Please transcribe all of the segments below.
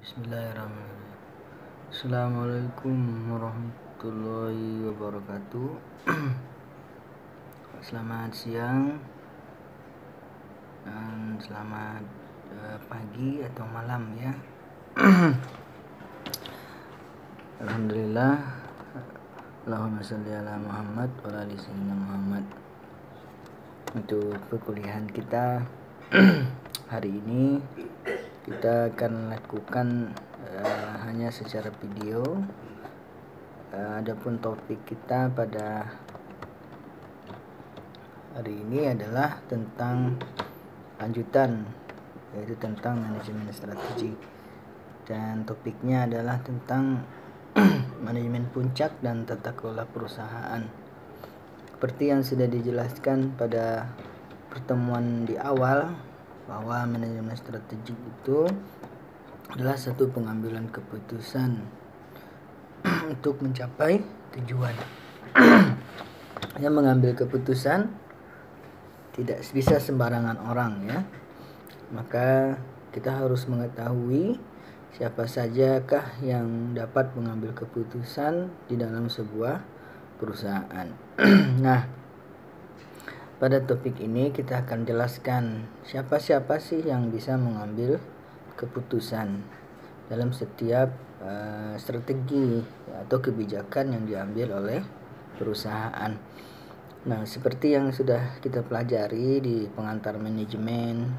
Bismillahirrahmanirrahim. Assalamualaikum warahmatullahi wabarakatuh. Selamat siang dan selamat pagi atau malam ya. Alhamdulillah. Allahumma sholli ala Muhammad wa ala ali sayyidina Muhammad. Untuk perkuliahan kita hari ini kita akan lakukan hanya secara video. Adapun topik kita pada hari ini adalah tentang lanjutan, yaitu tentang manajemen strategi, dan topiknya adalah tentang manajemen puncak dan tata kelola perusahaan. Seperti yang sudah dijelaskan pada pertemuan di awal, bahwa manajemen strategik itu adalah satu pengambilan keputusan untuk mencapai tujuan. Yang mengambil keputusan tidak bisa sembarangan orang ya. Maka kita harus mengetahui siapa sajakah yang dapat mengambil keputusan di dalam sebuah perusahaan. Nah, pada topik ini kita akan jelaskan siapa-siapa sih yang bisa mengambil keputusan dalam setiap strategi atau kebijakan yang diambil oleh perusahaan. Nah, seperti yang sudah kita pelajari di pengantar manajemen,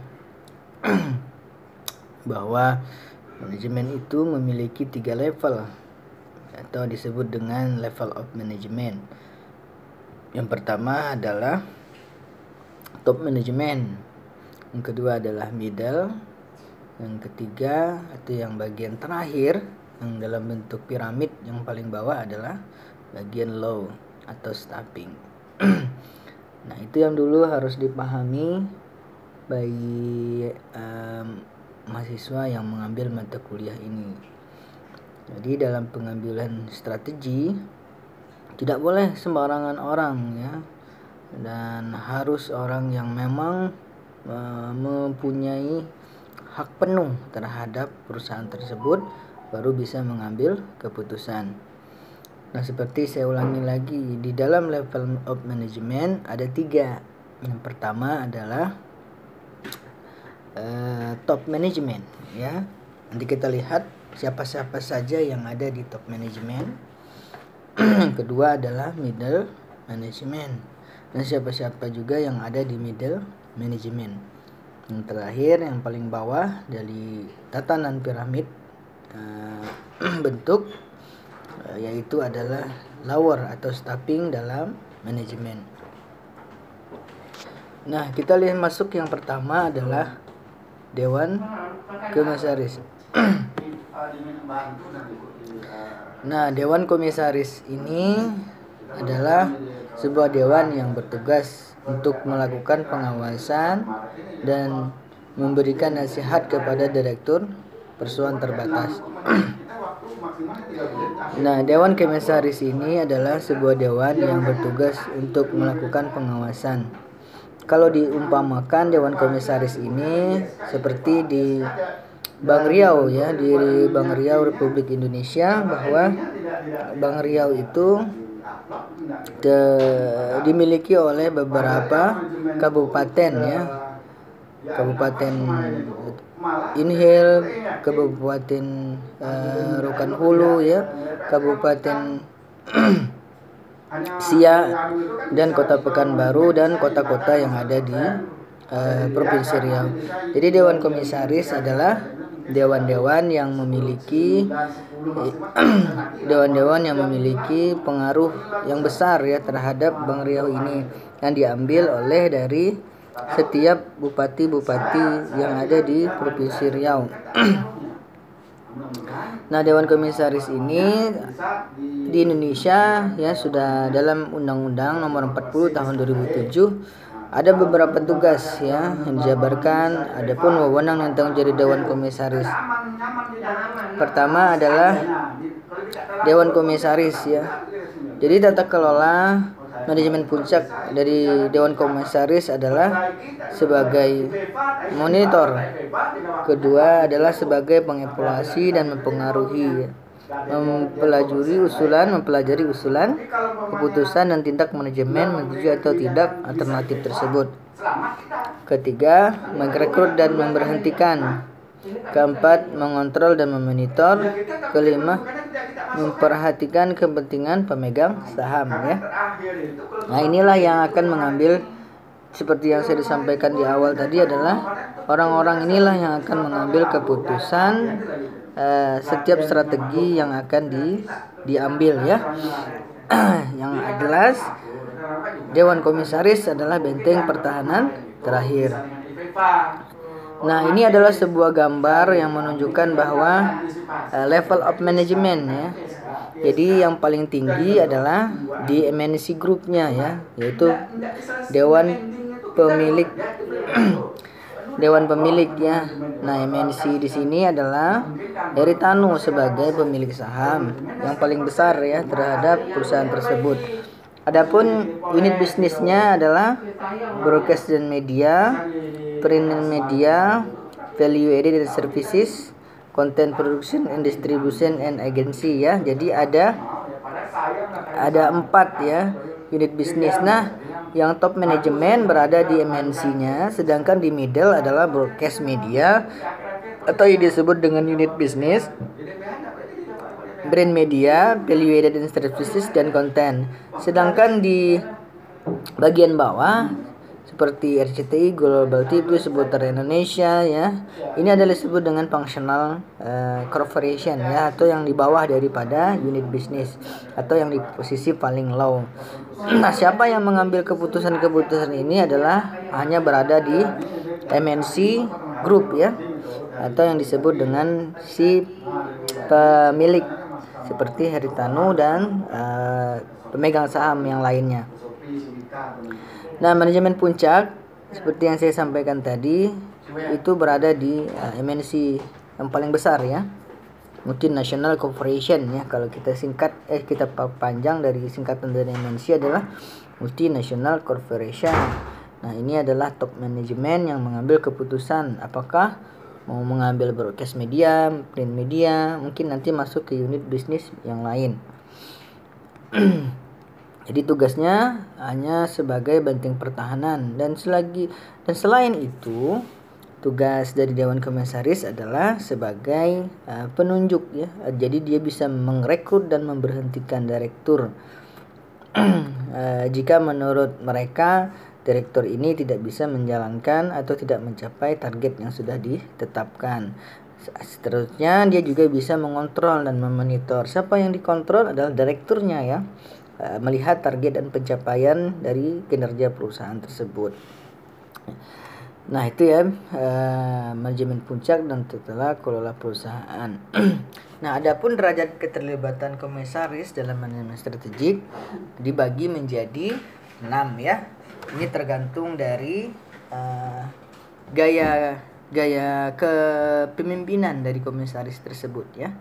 bahwa manajemen itu memiliki 3 level atau disebut dengan level of management. Yang pertama adalah top management, yang kedua adalah middle, yang ketiga atau yang bagian terakhir yang dalam bentuk piramid yang paling bawah adalah bagian low atau staffing. Nah, itu yang dulu harus dipahami bagi mahasiswa yang mengambil mata kuliah ini. Jadi dalam pengambilan strategi tidak boleh sembarangan orang ya, dan harus orang yang memang mempunyai hak penuh terhadap perusahaan tersebut baru bisa mengambil keputusan. Nah, seperti saya ulangi lagi, di dalam level of management ada 3. Yang pertama adalah top management ya. Nanti kita lihat siapa-siapa saja yang ada di top management. Yang kedua adalah middle management, dan siapa-siapa juga yang ada di middle management. Yang terakhir, yang paling bawah dari tatanan piramid bentuk yaitu adalah lower atau staffing dalam manajemen. Nah, kita lihat masuk yang pertama adalah Dewan Komisaris. Nah, Dewan Komisaris ini adalah sebuah dewan yang bertugas untuk melakukan pengawasan dan memberikan nasihat kepada direktur perusahaan terbatas. Nah, Dewan Komisaris ini adalah sebuah dewan yang bertugas untuk melakukan pengawasan. Kalau diumpamakan Dewan Komisaris ini seperti di Bank Riau ya, di Bank Riau Republik Indonesia, bahwa Bank Riau itu dimiliki oleh beberapa kabupaten ya, Kabupaten Inhil, Kabupaten Rokan Hulu ya, Kabupaten Siak, dan Kota Pekanbaru, dan kota-kota yang ada di Provinsi Riau. Jadi Dewan Komisaris adalah dewan-dewan yang memiliki pengaruh yang besar ya terhadap Bank Riau ini, yang diambil oleh dari setiap bupati-bupati yang ada di Provinsi Riau. Nah, Dewan Komisaris ini di Indonesia ya sudah dalam Undang-Undang Nomor 40 Tahun 2007 ada beberapa tugas ya yang dijabarkan. Adapun wewenang yang tanggung jadi Dewan Komisaris. Pertama adalah Dewan Komisaris ya. Jadi tata kelola manajemen puncak dari Dewan Komisaris adalah sebagai monitor. Kedua adalah sebagai pengevaluasi dan mempengaruhi, mempelajari usulan, keputusan dan tindak manajemen menuju atau tidak alternatif tersebut. Ketiga, merekrut dan memberhentikan. Keempat, mengontrol dan memonitor. Kelima, memperhatikan kepentingan pemegang saham ya. Nah, inilah yang akan mengambil, seperti yang saya disampaikan di awal tadi, adalah orang-orang inilah yang akan mengambil keputusan setiap strategi yang akan diambil ya. Yang jelas, Dewan Komisaris adalah benteng pertahanan terakhir. Nah, ini adalah sebuah gambar yang menunjukkan bahwa level of management ya. Jadi yang paling tinggi adalah di MNC grupnya ya, yaitu dewan pemilik. Dewan pemilik ya. Nah, MNC di sini adalah Haritanu sebagai pemilik saham yang paling besar ya terhadap perusahaan tersebut. Adapun unit bisnisnya adalah broadcast dan media, print and media, value added services, content production and distribution and agency ya. Jadi ada 4 ya unit bisnis. Nah, yang top manajemen berada di MNC-nya, sedangkan di middle adalah broadcast media atau yang disebut dengan unit bisnis, brand media, value added services dan konten. Sedangkan di bagian bawah seperti RCTI, Global TV, seputar Indonesia ya, ini adalah disebut dengan functional corporation ya, atau yang di bawah daripada unit bisnis atau yang di posisi paling low. Nah, siapa yang mengambil keputusan-keputusan ini adalah hanya berada di MNC Group ya, atau yang disebut dengan si pemilik seperti Haritanu dan pemegang saham yang lainnya. Nah, manajemen puncak seperti yang saya sampaikan tadi itu berada di MNC yang paling besar ya, Multinational Corporation ya. Kalau kita kita panjang dari singkatan dari MNC adalah Multinational Corporation. Nah, ini adalah top manajemen yang mengambil keputusan apakah mau mengambil broadcast media, print media, mungkin nanti masuk ke unit bisnis yang lain. Jadi tugasnya hanya sebagai benteng pertahanan, dan selain itu tugas dari Dewan Komisaris adalah sebagai penunjuk ya. Jadi dia bisa merekrut dan memberhentikan direktur jika menurut mereka direktur ini tidak bisa menjalankan atau tidak mencapai target yang sudah ditetapkan. Seterusnya dia juga bisa mengontrol dan memonitor. Siapa yang dikontrol adalah direkturnya ya, melihat target dan pencapaian dari kinerja perusahaan tersebut. Nah, itu ya manajemen puncak dan tata kelola perusahaan. Nah, adapun derajat keterlibatan komisaris dalam manajemen strategik dibagi menjadi 6 ya. Ini tergantung dari gaya kepemimpinan dari komisaris tersebut ya.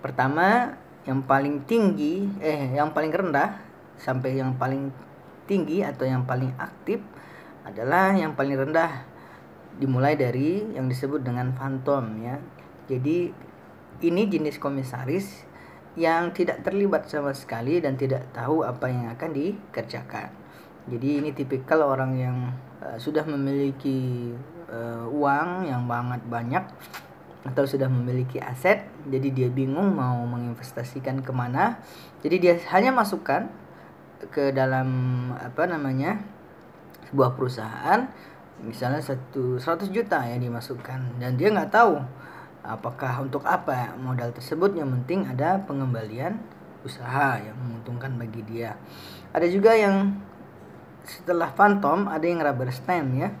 Pertama, yang paling rendah sampai yang paling tinggi atau yang paling aktif adalah yang paling rendah, dimulai dari yang disebut dengan phantom ya. Jadi ini jenis komisaris yang tidak terlibat sama sekali dan tidak tahu apa yang akan dikerjakan. Jadi ini tipikal orang yang sudah memiliki uang yang banyak atau sudah memiliki aset, jadi dia bingung mau menginvestasikan kemana. Jadi dia hanya masukkan ke dalam sebuah perusahaan, misalnya 100 juta ya dimasukkan, dan dia nggak tahu apakah untuk apa modal tersebut. Yang penting ada pengembalian usaha yang menguntungkan bagi dia. Ada juga yang setelah phantom ada yang rubber stamp ya.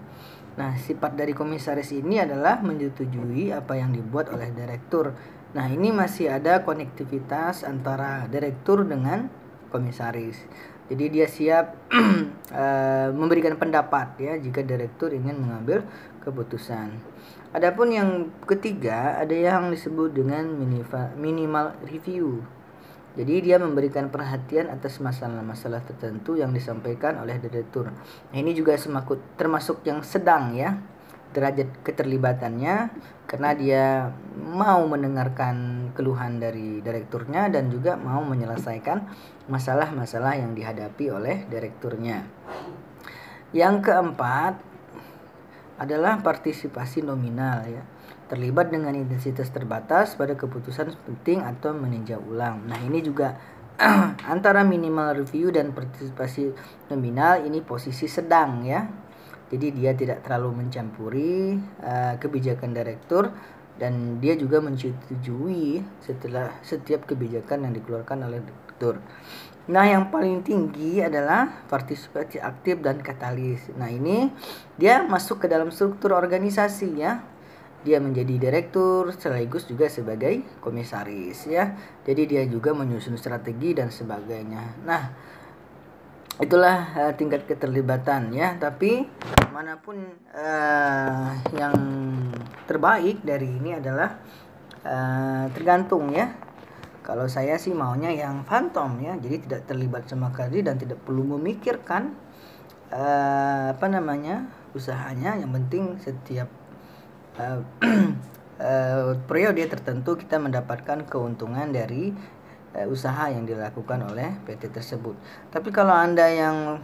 Nah, sifat dari komisaris ini adalah menyetujui apa yang dibuat oleh direktur. Nah, ini masih ada konektivitas antara direktur dengan komisaris. Jadi dia siap memberikan pendapat ya jika direktur ingin mengambil keputusan. Adapun yang ketiga ada yang disebut dengan minimal review. Jadi dia memberikan perhatian atas masalah-masalah tertentu yang disampaikan oleh direktur. Nah, ini juga termasuk yang sedang ya derajat keterlibatannya, karena dia mau mendengarkan keluhan dari direkturnya dan juga mau menyelesaikan masalah-masalah yang dihadapi oleh direkturnya. Yang keempat adalah partisipasi nominal ya. Terlibat dengan intensitas terbatas pada keputusan penting atau meninjau ulang. Nah, ini juga antara minimal review dan partisipasi nominal ini posisi sedang ya. Jadi dia tidak terlalu mencampuri kebijakan direktur, dan dia juga menyetujui setelah setiap kebijakan yang dikeluarkan oleh direktur. Nah, yang paling tinggi adalah partisipasi aktif dan katalis. Nah, ini dia masuk ke dalam struktur organisasi ya. Dia menjadi direktur sekaligus juga sebagai komisaris ya. Jadi dia juga menyusun strategi dan sebagainya. Nah, itulah tingkat keterlibatan ya. Tapi manapun yang terbaik dari ini adalah tergantung ya. Kalau saya sih maunya yang phantom ya, jadi tidak terlibat sama sekali dan tidak perlu memikirkan usahanya. Yang penting setiap periode tertentu kita mendapatkan keuntungan dari usaha yang dilakukan oleh PT tersebut. Tapi kalau Anda yang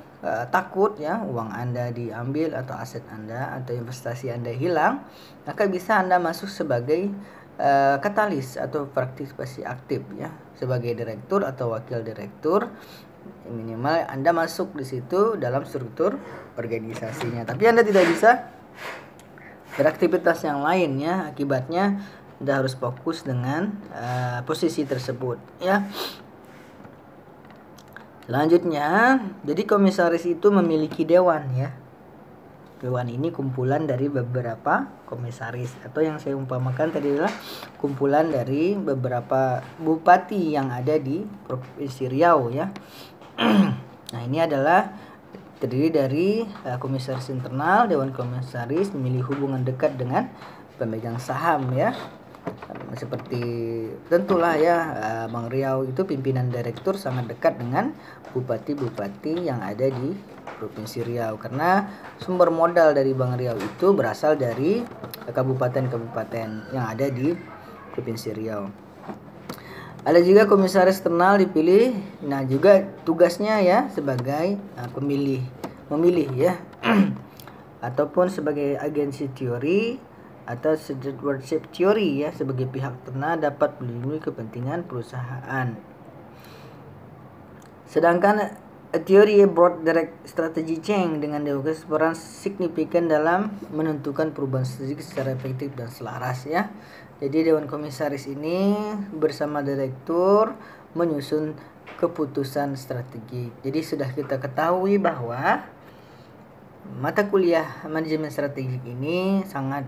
takut ya uang Anda diambil atau aset Anda atau investasi Anda hilang, maka bisa Anda masuk sebagai katalis atau partisipasi aktif ya, sebagai direktur atau wakil direktur. Minimal Anda masuk di situ dalam struktur organisasinya. Tapi Anda tidak bisa beraktivitas yang lain ya, akibatnya Anda harus fokus dengan posisi tersebut ya. Selanjutnya, jadi komisaris itu memiliki dewan ya. Dewan ini kumpulan dari beberapa komisaris, atau yang saya umpamakan tadi adalah kumpulan dari beberapa bupati yang ada di Provinsi Riau ya. Nah, ini adalah terdiri dari komisaris internal. Dewan komisaris memilih hubungan dekat dengan pemegang saham ya. Seperti tentulah ya, Bang Riau itu pimpinan direktur sangat dekat dengan bupati-bupati yang ada di Provinsi Riau, karena sumber modal dari Bang Riau itu berasal dari kabupaten-kabupaten yang ada di Provinsi Riau. Ada juga komisaris eksternal dipilih. Nah, juga tugasnya ya sebagai memilih ya ataupun sebagai agensi teori atau stewardship teori ya, sebagai pihak eksternal dapat melindungi kepentingan perusahaan. Sedangkan teori broad direct strategy change dengan demokrasi peran signifikan dalam menentukan perubahan strategi secara efektif dan selaras ya. Jadi Dewan Komisaris ini bersama direktur menyusun keputusan strategi. Jadi sudah kita ketahui bahwa mata kuliah manajemen strategik ini sangat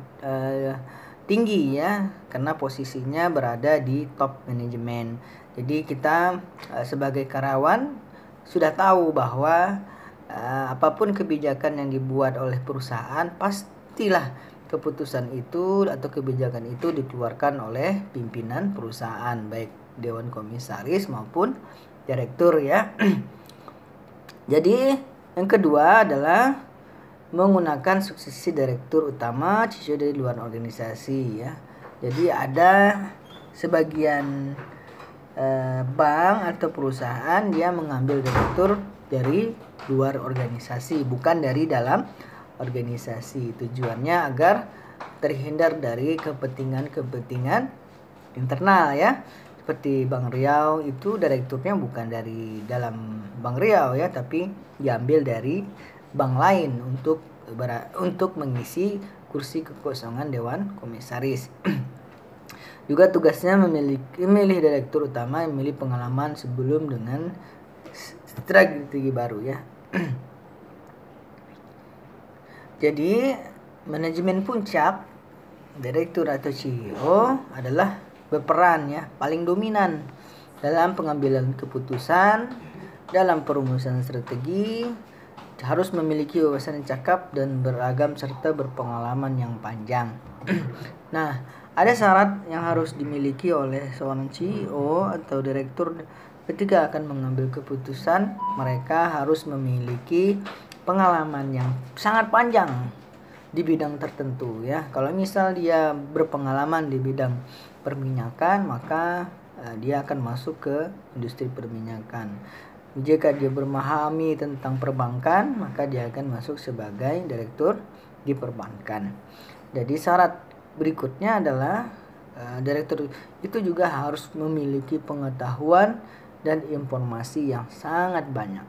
tinggi ya, karena posisinya berada di top manajemen. Jadi kita sebagai karyawan sudah tahu bahwa apapun kebijakan yang dibuat oleh perusahaan, pastilah keputusan itu atau kebijakan itu dikeluarkan oleh pimpinan perusahaan, baik Dewan Komisaris maupun direktur ya. Jadi yang kedua adalah menggunakan suksesi direktur utama CEO dari luar organisasi ya. Jadi ada sebagian bank atau perusahaan dia mengambil direktur dari luar organisasi, bukan dari dalam organisasi. Tujuannya agar terhindar dari kepentingan internal ya. Seperti Bang Riau itu direkturnya bukan dari dalam Bang Riau ya, tapi diambil dari bank lain untuk mengisi kursi kekosongan Dewan Komisaris. Juga tugasnya memilih direktur utama yang memilih pengalaman sebelum dengan strategi baru ya. Jadi manajemen puncak, direktur atau CEO adalah berperan ya paling dominan dalam pengambilan keputusan, dalam perumusan strategi, harus memiliki wawasan yang cakap dan beragam serta berpengalaman yang panjang. Nah, ada syarat yang harus dimiliki oleh seorang CEO atau direktur ketika akan mengambil keputusan mereka harus memiliki pengalaman yang sangat panjang di bidang tertentu ya. Kalau misal dia berpengalaman di bidang perminyakan, maka dia akan masuk ke industri perminyakan. Jika dia memahami tentang perbankan, maka dia akan masuk sebagai direktur di perbankan. Jadi syarat berikutnya adalah direktur itu juga harus memiliki pengetahuan dan informasi yang sangat banyak.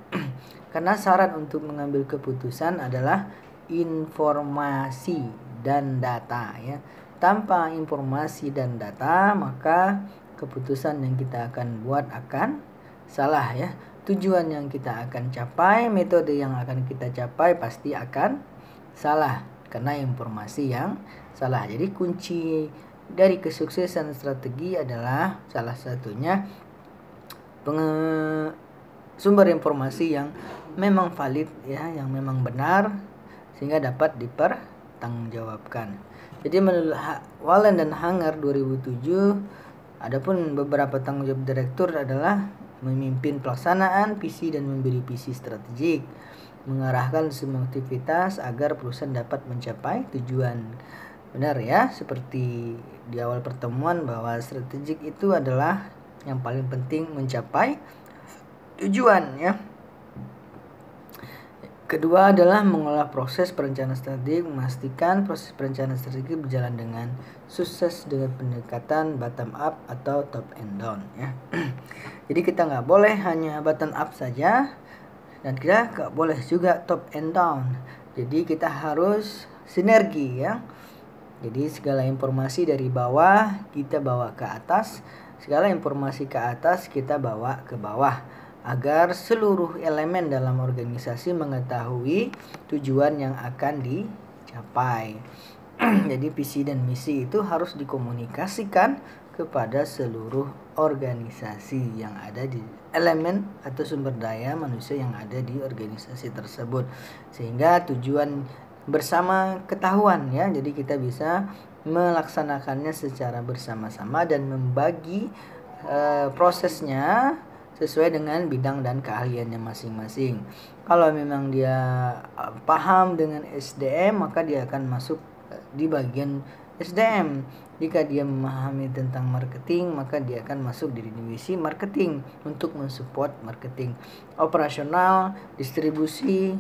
Karena syarat untuk mengambil keputusan adalah informasi dan data ya. Tanpa informasi dan data, maka keputusan yang kita akan buat akan salah ya. Tujuan yang kita akan capai, metode yang akan kita capai pasti akan salah karena informasi yang salah. Jadi kunci dari kesuksesan strategi adalah salah satunya sumber informasi yang memang valid ya, yang memang benar sehingga dapat dipertanggungjawabkan. Jadi menurut Wallen dan Hanger 2007, adapun beberapa tanggung jawab direktur adalah memimpin pelaksanaan visi dan memberi visi strategik, mengarahkan semua aktivitas agar perusahaan dapat mencapai tujuan. Benar ya, seperti di awal pertemuan bahwa strategik itu adalah yang paling penting mencapai tujuan ya. Kedua adalah mengolah proses perencanaan strategi, memastikan proses perencanaan strategi berjalan dengan sukses dengan pendekatan bottom up atau top and down ya. Jadi kita nggak boleh hanya bottom up saja dan kita nggak boleh juga top and down. Jadi kita harus sinergi ya. Jadi segala informasi dari bawah kita bawa ke atas, segala informasi ke atas kita bawa ke bawah, agar seluruh elemen dalam organisasi mengetahui tujuan yang akan dicapai. Jadi visi dan misi itu harus dikomunikasikan kepada seluruh organisasi yang ada di elemen atau sumber daya manusia yang ada di organisasi tersebut, sehingga tujuan bersama ketahuan ya. Jadi kita bisa melaksanakannya secara bersama-sama dan membagi prosesnya sesuai dengan bidang dan keahliannya masing-masing. Kalau memang dia paham dengan SDM, maka dia akan masuk di bagian SDM. Jika dia memahami tentang marketing, maka dia akan masuk di divisi marketing untuk mensupport marketing, operasional, distribusi,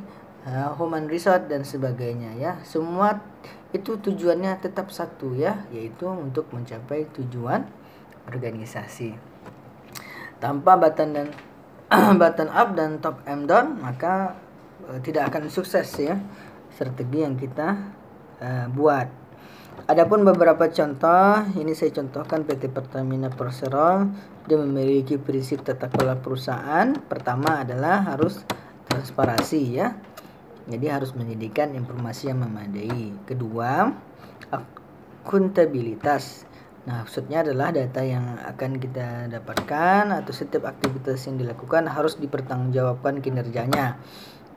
human resource dan sebagainya ya. Semua itu tujuannya tetap satu ya, yaitu untuk mencapai tujuan organisasi. Tanpa button up dan top and down, maka tidak akan sukses ya strategi yang kita buat. Adapun beberapa contoh, ini saya contohkan PT Pertamina Persero. Dia memiliki prinsip tata kelola perusahaan. Pertama adalah harus transparansi ya. Jadi harus menyediakan informasi yang memadai. Kedua, akuntabilitas. Nah, maksudnya adalah data yang akan kita dapatkan atau setiap aktivitas yang dilakukan harus dipertanggungjawabkan kinerjanya,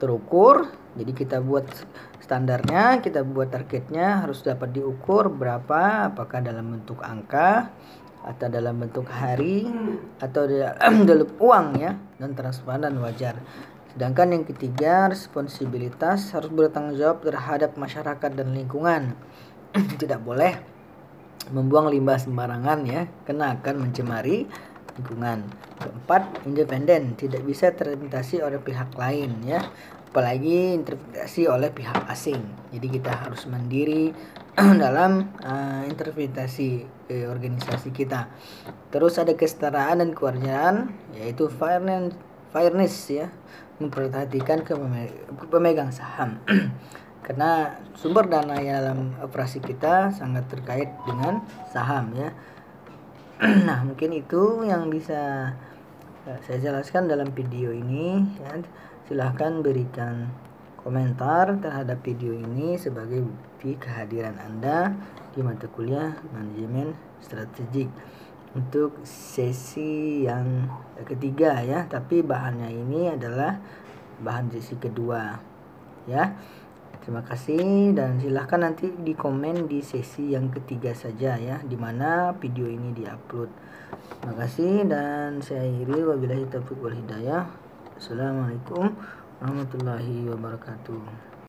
terukur. Jadi kita buat standarnya, kita buat targetnya, harus dapat diukur berapa, apakah dalam bentuk angka atau dalam bentuk hari atau dalam uang ya, dan transparan dan wajar. Sedangkan yang ketiga, responsibilitas, harus bertanggung jawab terhadap masyarakat dan lingkungan. Tidak boleh membuang limbah sembarangan ya, karena akan mencemari lingkungan. Keempat, independen, tidak bisa terintervensi oleh pihak lain ya, apalagi intervensi oleh pihak asing. Jadi kita harus mandiri dalam intervensi organisasi kita. Terus ada kesetaraan dan kewarganegaraan, yaitu fairness ya, memperhatikan pemegang saham. Karena sumber dana dalam operasi kita sangat terkait dengan saham ya. Nah, mungkin itu yang bisa saya jelaskan dalam video ini ya. Silahkan berikan komentar terhadap video ini sebagai bukti kehadiran Anda di mata kuliah manajemen strategik untuk sesi yang ketiga ya. Tapi bahannya ini adalah bahan sesi kedua ya. Terima kasih, dan silahkan nanti di komen di sesi yang ketiga saja ya, dimana video ini diupload. Terima kasih, dan saya akhiri, wabillahi taufiq wal hidayah. Assalamualaikum warahmatullahi wabarakatuh.